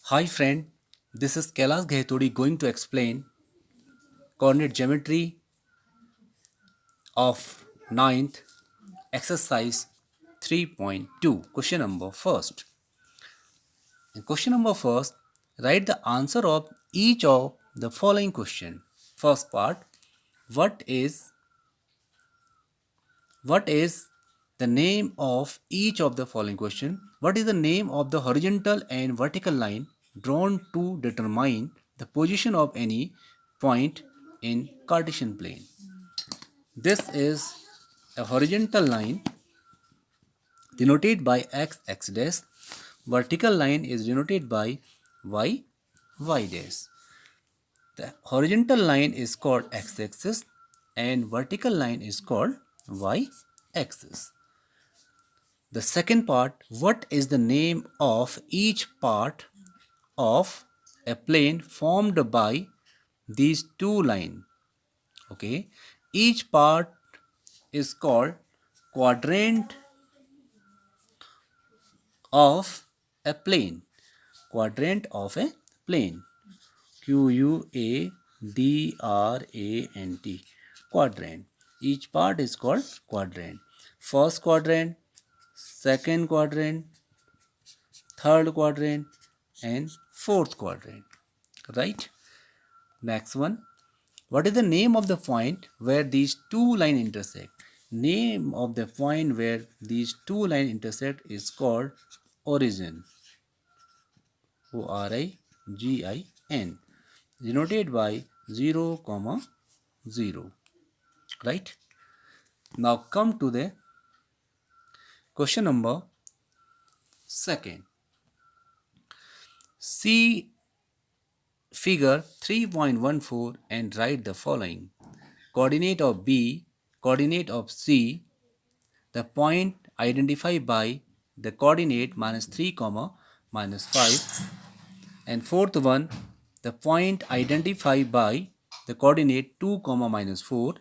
Hi friend, this is Kailash Gahetodi going to explain coordinate geometry of ninth exercise 3.2. Question number first. In question number first, write the answer of each of the following question. First part, what is what is the name of each of the following question? What is the name of the horizontal and vertical line drawn to determine the position of any point in Cartesian plane? This is a horizontal line denoted by x, x dash. Vertical line is denoted by y, y dash. The horizontal line is called x-axis and vertical line is called y-axis. The second part, what is the name of each part of a plane formed by these two lines? Okay, each part is called quadrant of a plane. Quadrant of a plane. Quadrant. Quadrant. Each part is called quadrant. First quadrant, second quadrant, third quadrant, and fourth quadrant. Right? Next one. What is the name of the point where these two lines intersect? Name of the point where these two lines intersect is called origin. Origin, denoted by 0, comma 0. Right? Now come to the question number second. See figure 3.14 and write the following. Coordinate of B, coordinate of C, the point identified by the coordinate minus 3, comma minus 5, and fourth one, the point identified by the coordinate 2, comma minus 4,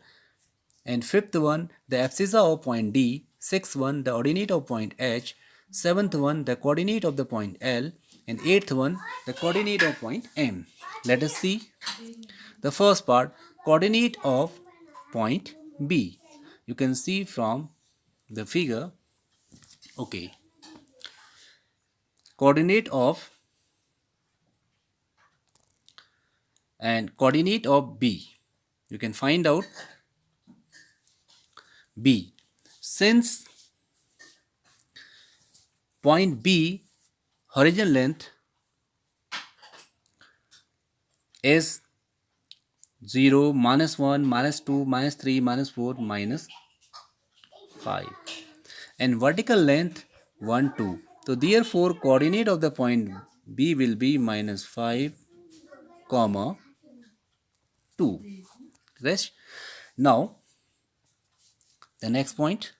and fifth one, the abscissa of point D, sixth one, the ordinate of point H, seventh one, the coordinate of the point L, and eighth one, the coordinate of point M. Let us see the first part, coordinate of point B. You can see from the figure, okay, coordinate of B. You can find out B. Since point B horizon length is 0, minus 1, minus 2, minus 3, minus 4, minus 5, and vertical length 1, 2. So therefore coordinate of the point B will be minus 5, comma 2. Rest. Now the next point,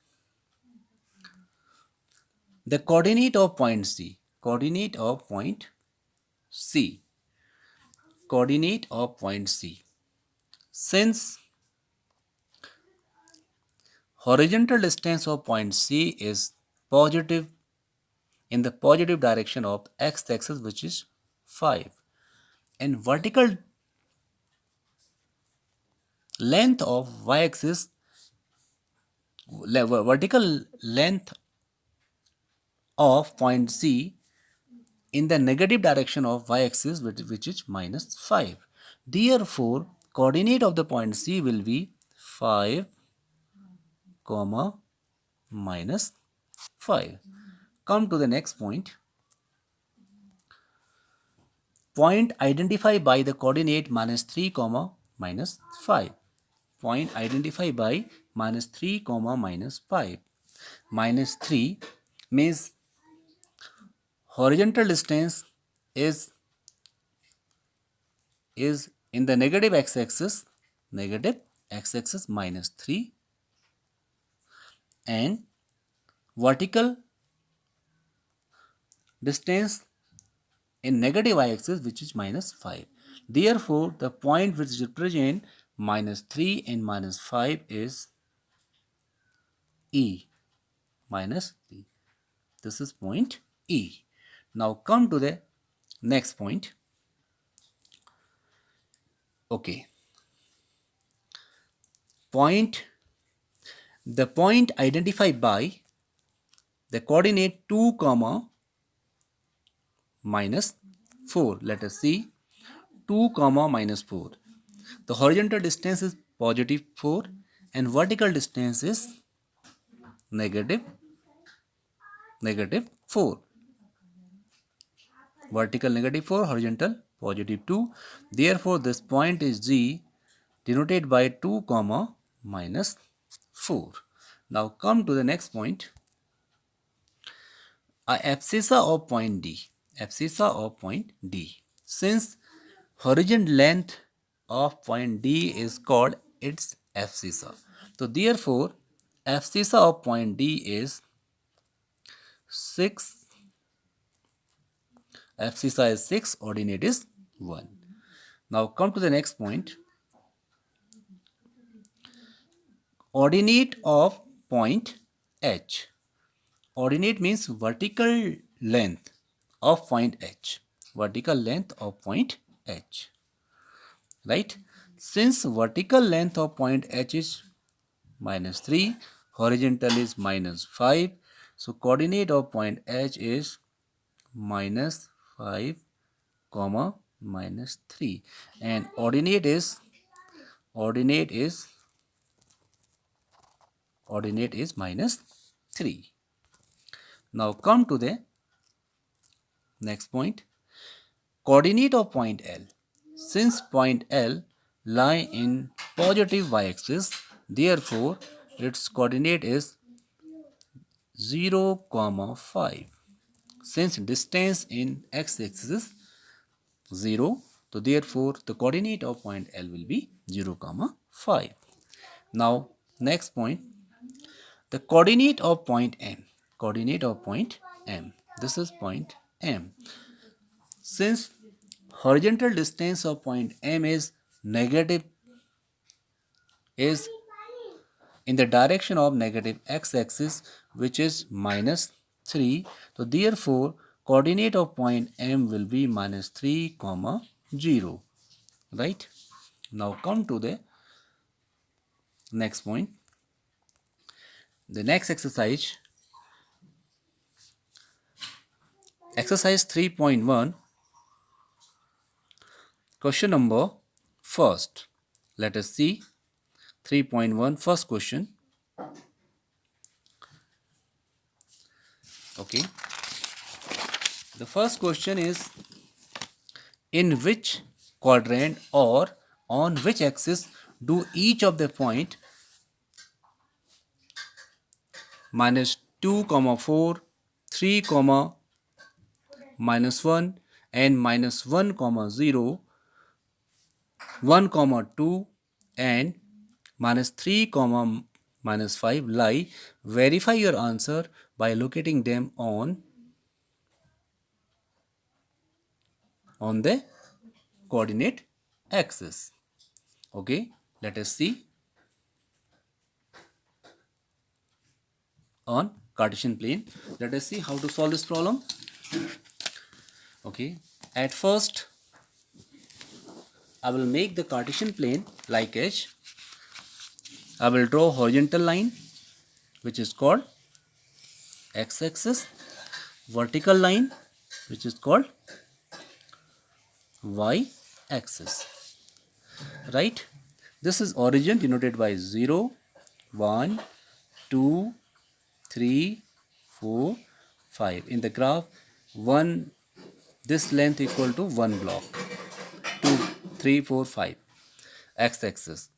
the coordinate of point C. Coordinate of point C. Coordinate of point C. Since horizontal distance of point C is positive in the positive direction of x-axis, which is 5, and vertical length of y-axis, vertical length of point C in the negative direction of y-axis, which is minus 5. Therefore coordinate of the point C will be 5, comma minus 5. Come to the next point. Point identified by the coordinate minus 3, comma minus 5. Point identified by minus 3, comma minus 5. Minus 3 means horizontal distance is in the negative x-axis, minus 3, and vertical distance in negative y-axis, which is minus 5. Therefore the point which represent minus 3 and minus 5 is E, minus 3. This is point E. Now come to the next point. Okay, the point identified by the coordinate 2 comma minus 4. Let us see 2 comma minus 4. The horizontal distance is positive 4 and vertical distance is negative 4. Vertical negative 4, horizontal positive 2. Therefore, this point is G, denoted by 2 comma minus 4. Now come to the next point. A abscissa of point D. Abscissa of point D. Since horizontal length of point D is called its abscissa. So therefore, abscissa of point D is 6. Abscissa is 6, ordinate is 1. Now come to the next point. Ordinate of point H. Ordinate means vertical length of point H. Vertical length of point H. Right? Since vertical length of point H is minus 3, horizontal is minus 5. So coordinate of point H is minus 5 comma minus 3, and ordinate is minus 3. Now come to the next point. Coordinate of point L. Since point L lie in positive y-axis, therefore its coordinate is 0 comma 5. Since distance in x-axis is 0, so therefore the coordinate of point L will be 0 comma 5. Now next point, the coordinate of point M. Coordinate of point M. This is point M. Since horizontal distance of point M is negative, is in the direction of negative x-axis, which is minus 3. So therefore coordinate of point M will be minus 3 comma 0. Right? Now come to the next point. The next exercise 3.1, question number first. Let us see 3.1 first question. Okay. The first question is, in which quadrant or on which axis do each of the point minus 2 comma 4, 3 comma minus 1 and minus 1 comma 0, 1 comma 2 and minus 3 comma minus 5 lie? Verify your answer by locating them on the coordinate axis. Okay, let us see on Cartesian plane. Let us see how to solve this problem. Okay, at first I will make the Cartesian plane like H. I will draw horizontal line which is called x-axis, vertical line which is called y-axis. Right? This is origin denoted by 0, 1, 2, 3, 4, 5. In the graph, 1, this length equal to 1 block. 2, 3, 4, 5. X-axis.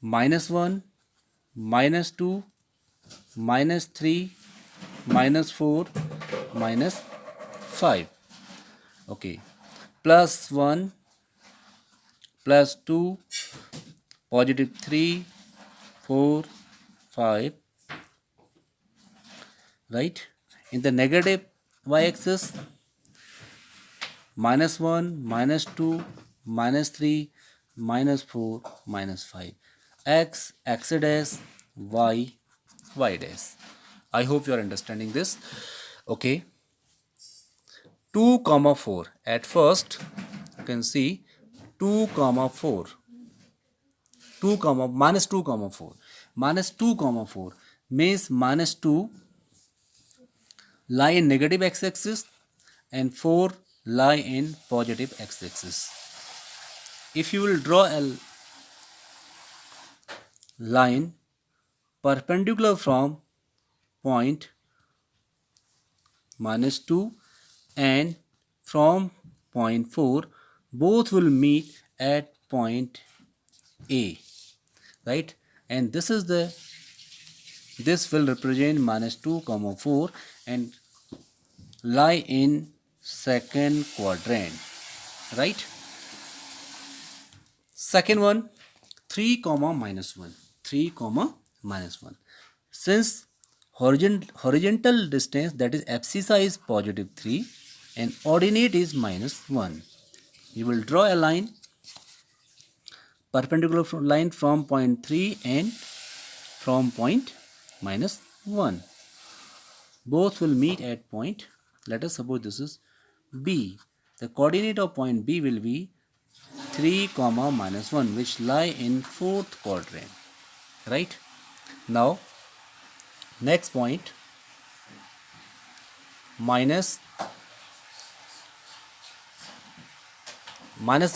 Minus 1, minus 2, minus 3, minus 4, minus 5. Okay. Plus 1, plus 2, positive 3, 4, 5. Right? In the negative y-axis, minus 1, minus 2, minus 3, minus 4, minus 5. X, x dash, y, y dash. I hope you are understanding this. Okay. 2 comma 4. At first you can see 2 comma 4, 2 comma minus 2 comma 4, minus 2 comma 4 means minus 2 lie in negative x-axis and 4 lie in positive x-axis. If you will draw a line perpendicular from point minus 2 and from point 4, both will meet at point A, right? And this will represent minus 2 comma 4 and lie in second quadrant, right? Second one, 3 comma minus 1, 3 comma minus 1. Since horizontal distance, that is abscissa, is positive 3 and ordinate is minus 1, you will draw a line perpendicular line from point 3 and from point minus 1. Both will meet at point, let us suppose this is B. The coordinate of point B will be 3 comma minus 1, which lie in fourth quadrant, right? Now next point, minus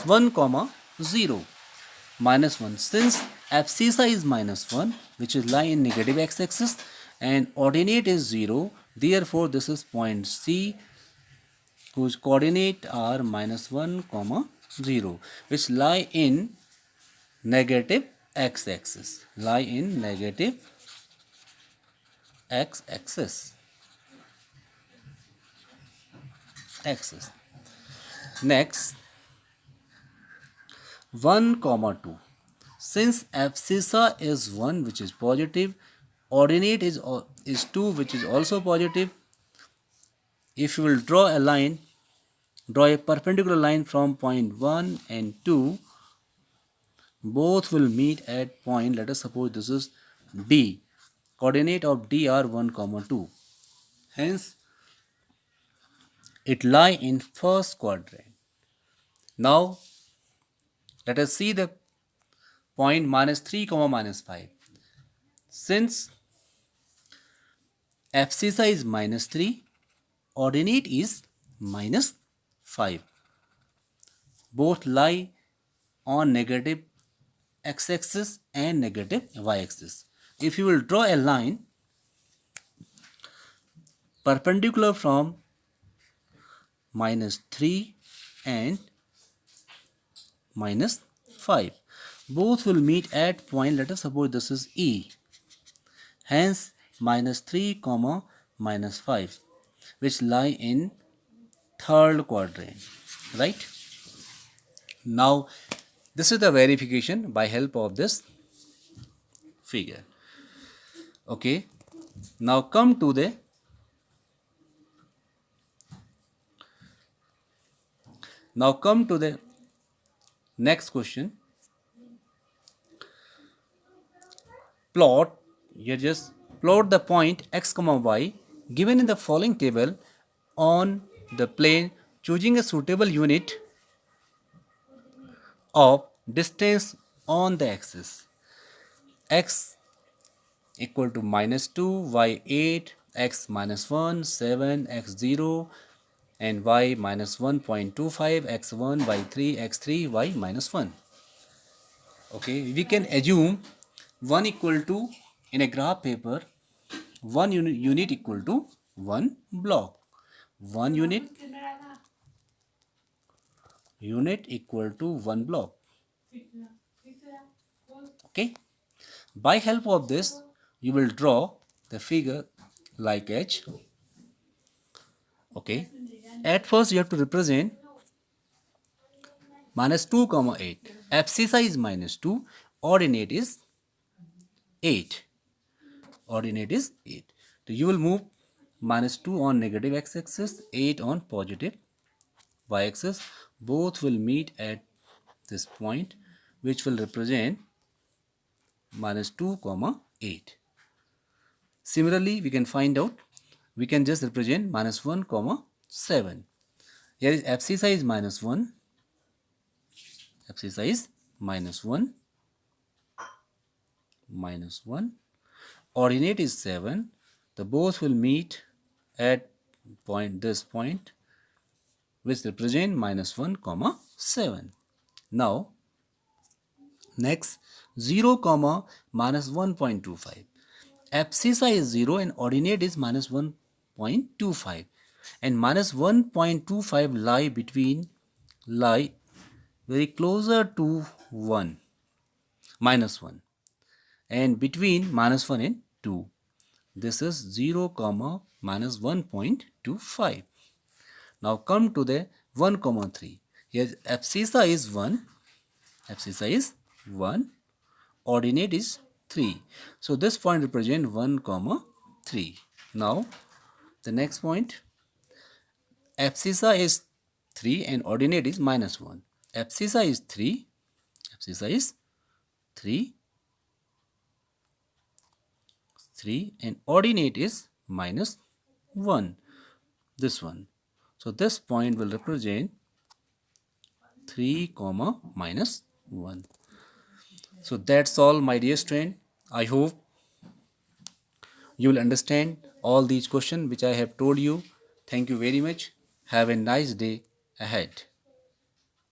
1 comma 0, minus 1. Since abscissa is minus 1, which is lie in negative x-axis, and ordinate is 0, therefore this is point C, whose coordinate are minus 1 comma 0, which lie in negative x-axis, lie in negative x-axis. Next, 1 comma 2. Since abscissa is 1, which is positive, ordinate is 2, which is also positive. If you will draw a line, draw a perpendicular line from point 1 and 2, both will meet at point, let us suppose this is D. Coordinate of D are 1 comma 2. Hence it lie in first quadrant. Now let us see the point minus 3 comma minus 5. Since abscissa is minus 3, ordinate is minus 5. Both lie on negative x-axis and negative y-axis. If you will draw a line perpendicular from minus 3 and minus 5, both will meet at point, let us suppose this is E. Hence minus 3 comma minus 5, which lie in third quadrant, right? Now this is the verification by help of this figure. Okay, now come to the next question. Just plot the point x comma y given in the following table on the plane, choosing a suitable unit of distance on the axis. X equal to minus 2, y 8, x minus 1, 7, x 0, and y minus 1.25, x 1, y 3, x 3, y minus 1. Okay, we can assume 1 equal to, in a graph paper, 1 unit equal to 1 block. 1 unit equal to 1 block. Okay, by help of this you will draw the figure like H. Okay, at first you have to represent minus 2 comma 8. Abscissa is minus 2, ordinate is 8. Ordinate is 8. So you will move minus 2 on negative x-axis, 8 on positive y-axis. Both will meet at this point, which will represent minus 2 comma 8. Similarly, we can find out, we can just represent minus 1 comma 7. Here is abscissa is minus 1. Abscissa is minus 1. Minus 1. Ordinate is 7. The both will meet at this point, which represent minus 1 comma 7. Now next 0 comma minus 1.25. Abscissa is 0 and ordinate is minus 1.25, and minus 1.25 lie very closer to 1, minus 1, and between minus 1 and 2. This is 0 comma minus 1.25. Now come to the 1 comma 3. Here abscissa is 1. Abscissa is 1. Ordinate is 3. So this point represents 1 comma 3. Now the next point, abscissa is 3 and ordinate is minus 1. Abscissa is 3. Abscissa is 3. 3 and ordinate is minus 1. This one. So this point will represent 3 comma minus 1. So that's all, my dear student. I hope you will understand all these questions which I have told you. Thank you very much. Have a nice day ahead.